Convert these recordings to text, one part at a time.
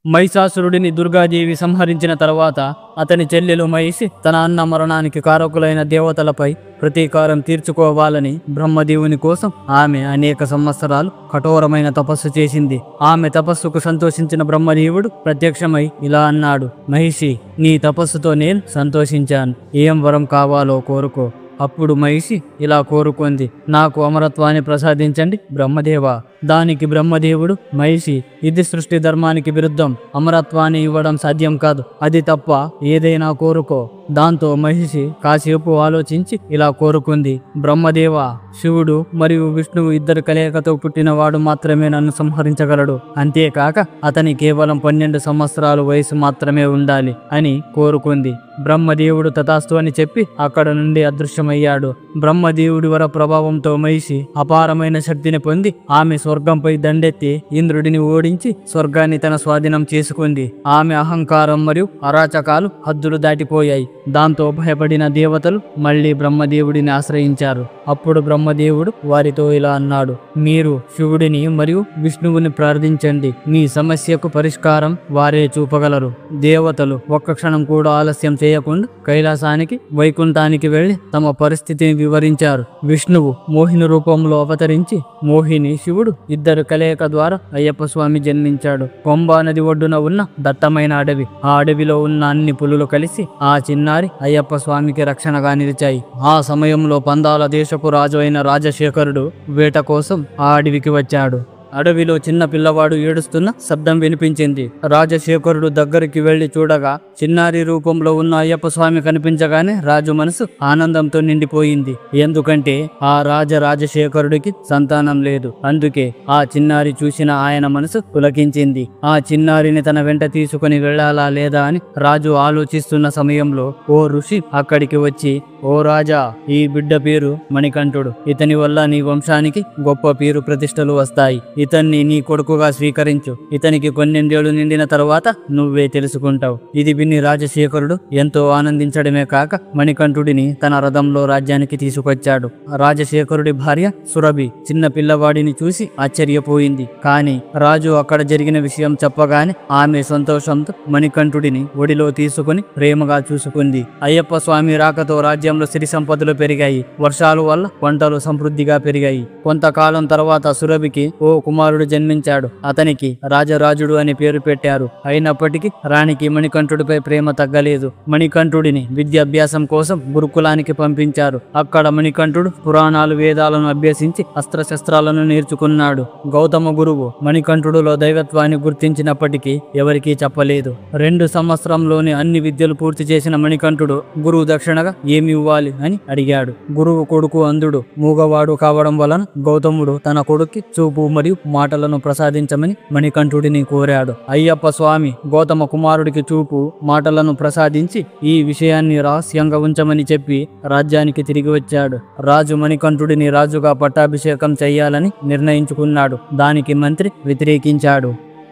మహిషాసురుడిని దుర్గాదేవి సంహరించిన తర్వాత అతని చెల్లెలు మహిషి తన అన్న మరణానికి కారకులైన దేవతలపై ప్రతీకారం తీర్చుకోవాలని బ్రహ్మదేవుని కోసం ఆమె అనేక సంవత్సరాలు కఠోరమైన తపస్సు చేసింది. ఆమె తపస్సుకు సంతోషించిన బ్రహ్మదేవుడు ప్రత్యక్షమై ఇలా అన్నాడు, మహిషి, నీ తపస్సుతో నేను సంతోషించాను. ఏం వరం కావాలో కోరుకో. అప్పుడు మహిషి ఇలా కోరుకుంది, నాకు అమరత్వాన్ని ప్రసాదించండి బ్రహ్మదేవా. దానికి బ్రహ్మదేవుడు, మహిషి, ఇది సృష్టి ధర్మానికి విరుద్ధం. అమరత్వాన్ని ఇవ్వడం సాధ్యం కాదు. అది తప్ప ఏదైనా కోరుకో. దాంతో మహిషి కాసేపు ఆలోచించి ఇలా కోరుకుంది, బ్రహ్మదేవా, శివుడు మరియు విష్ణువు ఇద్దరు కలయికతో పుట్టినవాడు మాత్రమే నన్ను సంహరించగలడు. అంతేకాక అతని కేవలం 12 సంవత్సరాలు వయసు మాత్రమే ఉండాలి అని కోరుకుంది. బ్రహ్మదేవుడు తథాస్తు అని చెప్పి అక్కడ నుండి అదృశ్యమయ్యాడు. బ్రహ్మదేవుడి వర ప్రభావంతో మహిషి అపారమైన శక్తిని పొంది ఆమె స్వర్గంపై దండెత్తి ఇంద్రుడిని ఓడించి స్వర్గాన్ని తన స్వాధీనం చేసుకుంది. ఆమె అహంకారం మరియు అరాచకాలు హద్దులు దాటిపోయాయి. దాంతో భయపడిన దేవతలు మళ్లీ బ్రహ్మదేవుడిని ఆశ్రయించారు. అప్పుడు బ్రహ్మదేవుడు వారితో ఇలా అన్నాడు, మీరు శివుడిని మరియు విష్ణువుని ప్రార్థించండి. మీ సమస్యకు పరిష్కారం వారే చూపగలరు. దేవతలు ఒక్క క్షణం కూడా ఆలస్యం చేయకుండా కైలాసానికి వైకుంఠానికి వెళ్లి తమ పరిస్థితిని వివరించారు. విష్ణువు మోహిని రూపంలో అవతరించి మోహిని శివుడు ఇద్దరు కలయిక ద్వారా అయ్యప్ప స్వామి జన్మించాడు. కొంబా నది ఒడ్డున ఉన్న దట్టమైన అడవి. ఆ అడవిలో ఉన్న అన్ని పులులు కలిసి ఆ చిన్నారి అయ్యప్ప స్వామికి రక్షణగా నిలిచాయి. ఆ సమయంలో పందాల దేశపు రాజు అయిన రాజశేఖరుడు వేట కోసం ఆ అడవికి వచ్చాడు. అడవిలో చిన్న పిల్లవాడు ఏడుస్తున్న శబ్దం వినిపించింది. రాజశేఖరుడు దగ్గరికి వెళ్లి చూడగా చిన్నారి రూపంలో ఉన్న అయ్యప్ప స్వామి కనిపించగానే రాజు మనసు ఆనందంతో నిండిపోయింది. ఎందుకంటే ఆ రాజశేఖరుడికి సంతానం లేదు. అందుకే ఆ చిన్నారి చూసిన ఆయన మనసు పులకించింది. ఆ చిన్నారిని తన వెంట తీసుకుని వెళ్లాలా లేదా అని రాజు ఆలోచిస్తున్న సమయంలో ఓ ఋషి అక్కడికి వచ్చి, ఓ రాజా, ఈ బిడ్డ పేరు మణికంఠుడు. ఇతని వల్ల నీ వంశానికి గొప్ప పేరు ప్రతిష్టలు వస్తాయి. ఇతన్ని నీ కొడుకుగా స్వీకరించు. ఇతనికి 12 ఏళ్లు నిండిన తరువాత నువ్వే తెలుసుకుంటావు. ఇది విని రాజశేఖరుడు ఎంతో ఆనందించడమే కాక మణికంఠుడిని తన రథంలో రాజ్యానికి తీసుకొచ్చాడు. రాజశేఖరుడి భార్య సురభి చిన్న పిల్లవాడిని చూసి ఆశ్చర్యపోయింది. కానీ రాజు అక్కడ జరిగిన విషయం చెప్పగానే ఆమె సంతోషంతో మణికంఠుడిని ఒడిలో తీసుకుని ప్రేమగా చూసుకుంది. అయ్యప్ప స్వామి రాకతో రాజ్యంలో సిరి సంపదలు పెరిగాయి. వర్షాల వల్ల పంటలు సమృద్ధిగా పెరిగాయి. కొంతకాలం తర్వాత సురభికి ఓ కుమారుడు జన్మించాడు. అతనికి రాజరాజుడు అని పేరు పెట్టారు. అయినప్పటికీ రాణికి మణికంఠుడిపై ప్రేమ తగ్గలేదు. మణికంఠుడిని విద్యాభ్యాసం కోసం గురుకులానికి పంపించారు. అక్కడ మణికంఠుడు పురాణాలు వేదాలను అభ్యసించి అస్త్రశస్త్రాలను నేర్చుకున్నాడు. గౌతమ గురువు మణికంఠుడిలో దైవత్వాన్ని గుర్తించినప్పటికీ ఎవరికీ చెప్పలేదు. 2 సంవత్సరంలోని అన్ని విద్యలు పూర్తి చేసిన మణికంఠుడు గురువు దక్షిణగా ఏమి ఇవ్వాలి అని అడిగాడు. గురువు కొడుకు అంధుడు మూగవాడు కావడం వలన గౌతముడు తన కొడుక్కి చూపు మరియు మాటలను ప్రసాదించమని మణికంఠుడిని కోరాడు. అయ్యప్ప స్వామి గౌతమ కుమారుడికి చూపు మాటలను ప్రసాదించి ఈ విషయాన్ని రహస్యంగా ఉంచమని చెప్పి రాజ్యానికి తిరిగి వచ్చాడు. రాజు మణికంఠుడిని రాజుగా పట్టాభిషేకం చెయ్యాలని నిర్ణయించుకున్నాడు. దానికి మంత్రి వ్యతిరేకించాడు.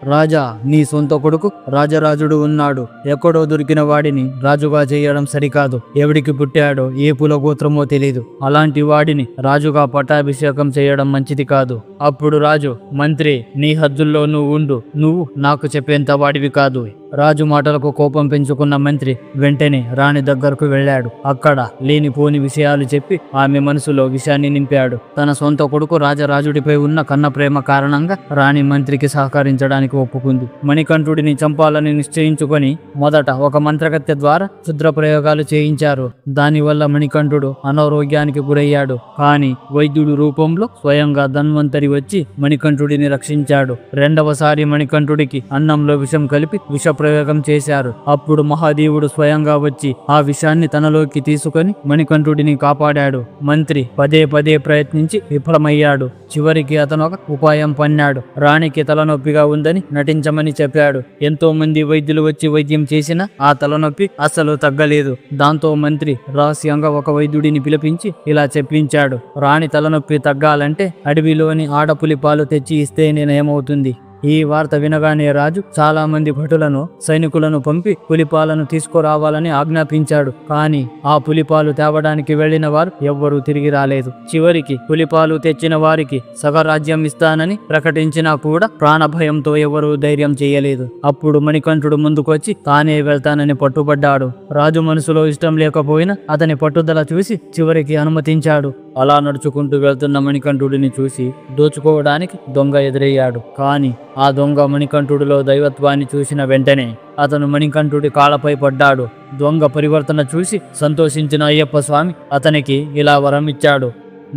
రాజా, నీ సొంత కొడుకు రాజరాజుడు ఉన్నాడు. ఎక్కడో దొరికిన వాడిని రాజుగా చేయడం సరికాదు. ఎవడికి పుట్టాడో ఏ కుల గోత్రమో తెలీదు. అలాంటి వాడిని రాజుగా పట్టాభిషేకం చేయడం మంచిది కాదు. అప్పుడు రాజు, మంత్రి, నీ హద్దుల్లో నువ్వు ఉండు. నువ్వు నాకు చెప్పేంత వాడివి కాదు. రాజు మాటలకు కోపం పెంచుకున్న మంత్రి వెంటనే రాణి దగ్గరకు వెళ్ళాడు. అక్కడ లేనిపోని విషయాలు చెప్పి ఆమె మనసులో విషయాన్ని నింపాడు. తన సొంత కొడుకు రాజరాజుడిపై ఉన్న కన్న ప్రేమ కారణంగా రాణి మంత్రికి సహకరించడానికి ఒప్పుకుంది. మణికంఠుడిని చంపాలని నిశ్చయించుకొని మొదట ఒక మంత్రగత్తె ద్వారా క్షుద్ర ప్రయోగాలు చేయించారు. దానివల్ల మణికంఠుడు అనారోగ్యానికి గురయ్యాడు. కానీ వైద్యుడు రూపంలో స్వయంగా ధన్వంతరి వచ్చి మణికంఠుడిని రక్షించాడు. రెండవసారి మణికంఠుడికి అన్నంలో విషం కలిపి విష ప్రయోగం చేశారు. అప్పుడు మహాదేవుడు స్వయంగా వచ్చి ఆ విషయాన్ని తనలోకి తీసుకొని మణికంఠుడిని కాపాడాడు. మంత్రి పదే పదే ప్రయత్నించి విఫలమయ్యాడు. చివరికి అతను ఒక ఉపాయం పన్నాడు. రాణికి తలనొప్పిగా ఉందని నటించమని చెప్పాడు. ఎంతో మంది వైద్యులు వచ్చి వైద్యం చేసినా ఆ తలనొప్పి అస్సలు తగ్గలేదు. దాంతో మంత్రి రహస్యంగా ఒక వైద్యుడిని పిలిపించి ఇలా చెప్పించాడు, రాణి తలనొప్పి తగ్గాలంటే అడవిలోని ఆడపులి పాలు తెచ్చి ఇస్తే నేనేమవుతుంది. ఈ వార్త వినగానే రాజు చాలా మంది భటులను సైనికులను పంపి పులిపాలను తీసుకురావాలని ఆజ్ఞాపించాడు. కానీ ఆ పులిపాలు తేవడానికి వెళ్లిన వారు ఎవ్వరూ తిరిగి రాలేదు. చివరికి పులిపాలు తెచ్చిన వారికి సగరాజ్యం ఇస్తానని ప్రకటించినా కూడా ప్రాణభయంతో ఎవరూ ధైర్యం చేయలేదు. అప్పుడు మణికంఠుడు ముందుకొచ్చి తానే వెళ్తానని పట్టుబడ్డాడు. రాజు మనసులో ఇష్టం లేకపోయినా అతని పట్టుదల చూసి చివరికి అనుమతించాడు. అలా నడుచుకుంటూ వెళ్తున్న మణికంఠుడిని చూసి దోచుకోవడానికి దొంగ ఎదురయ్యాడు. కానీ ఆ దొంగ మణికంఠుడిలో దైవత్వాన్ని చూసిన వెంటనే అతను మణికంఠుడి కాళ్ళపై పడ్డాడు. దొంగ పరివర్తన చూసి సంతోషించిన అయ్యప్ప స్వామి అతనికి ఇలా వరం ఇచ్చాడు.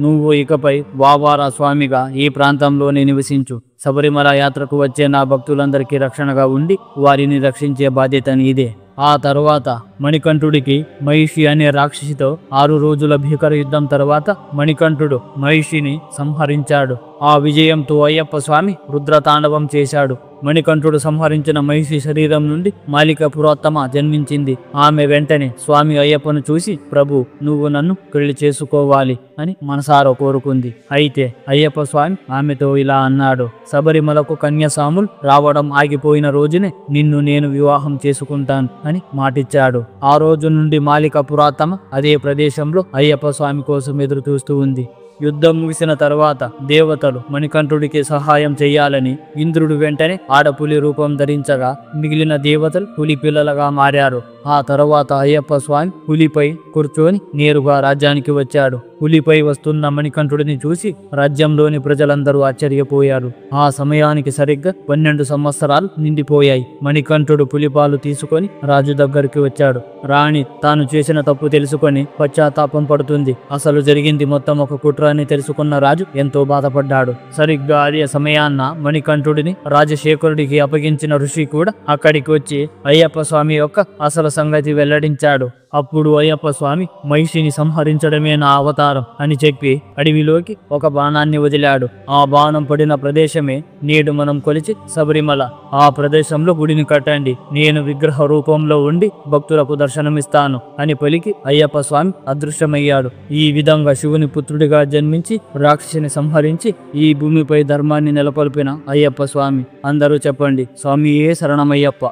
నువ్వు ఇకపై వావారా స్వామిగా ఈ ప్రాంతంలోనే నివసించు. శబరిమల యాత్రకు వచ్చే నా భక్తులందరికీ రక్షణగా ఉండి వారిని రక్షించే బాధ్యత నీదే. ఆ తరువాత మణికంఠుడికి మహిషి అనే రాక్షసితో 6 రోజుల భీకర యుద్ధం తర్వాత మణికంఠుడు మహిషిని సంహరించాడు. ఆ విజయంతో అయ్యప్ప స్వామి రుద్రతాండవం చేశాడు. మణికంఠుడు సంహరించిన మహిషి శరీరం నుండి మాలిక పురోత్తమ జన్మించింది. ఆమె వెంటనే స్వామి అయ్యప్పను చూసి, ప్రభు, నువ్వు నన్ను పెళ్లి చేసుకోవాలి అని మనసారా కోరుకుంది. అయితే అయ్యప్ప స్వామి ఆమెతో ఇలా అన్నాడు, శబరిమలకు కన్యాసాములు రావడం ఆగిపోయిన రోజునే నిన్ను నేను వివాహం చేసుకుంటాను అని మాటిచ్చాడు. ఆ రోజు నుండి మాలిక పురాతమ అదే ప్రదేశంలో అయ్యప్ప స్వామి కోసం ఎదురు చూస్తూ ఉంది. యుద్ధం ముగిసిన తర్వాత దేవతలు మణికంఠుడికి సహాయం చెయ్యాలని ఇంద్రుడు వెంటనే ఆడపులి రూపం ధరించగా మిగిలిన దేవతలు పులి పిల్లలుగా మారారు. ఆ తర్వాత అయ్యప్ప స్వామి పులిపై కూర్చొని నేరుగా రాజ్యానికి వచ్చాడు. పులిపై వస్తున్న మణికంఠుడిని చూసి రాజ్యంలోని ప్రజలందరూ ఆశ్చర్యపోయారు. ఆ సమయానికి సరిగ్గా 12 సంవత్సరాలు నిండిపోయాయి. మణికంఠుడు పులిపాలు తీసుకొని రాజు దగ్గరికి వచ్చాడు. రాణి తాను చేసిన తప్పు తెలుసుకొని పశ్చాత్తాపం పడుతుంది. అసలు జరిగింది మొత్తం ఒక కుట్ర అని తెలుసుకున్న రాజు ఎంతో బాధపడ్డాడు. సరిగ్గా అదే సమయాన్న మణికంఠుడిని రాజశేఖరుడికి అప్పగించిన ఋషి కూడా అక్కడికి వచ్చి అయ్యప్ప స్వామి యొక్క అసలు సంగతి వెల్లడించాడు. అప్పుడు అయ్యప్ప స్వామి మహిషిని సంహరించడమే నా అవతారం అని చెప్పి అడవిలోకి ఒక బాణాన్ని వదిలాడు. ఆ బాణం పడిన ప్రదేశమే నేడు మనం కొలిచి శబరిమల. ఆ ప్రదేశంలో గుడిని కట్టండి. నేను విగ్రహ రూపంలో ఉండి భక్తులకు దర్శనమిస్తాను అని పలికి అయ్యప్ప స్వామి అదృశ్యమయ్యాడు. ఈ విధంగా శివుని పుత్రుడిగా జన్మించి రాక్షసిని సంహరించి ఈ భూమిపై ధర్మాన్ని నెలకొల్పిన అయ్యప్ప స్వామి. అందరూ చెప్పండి, స్వామియే శరణమయ్యప్ప.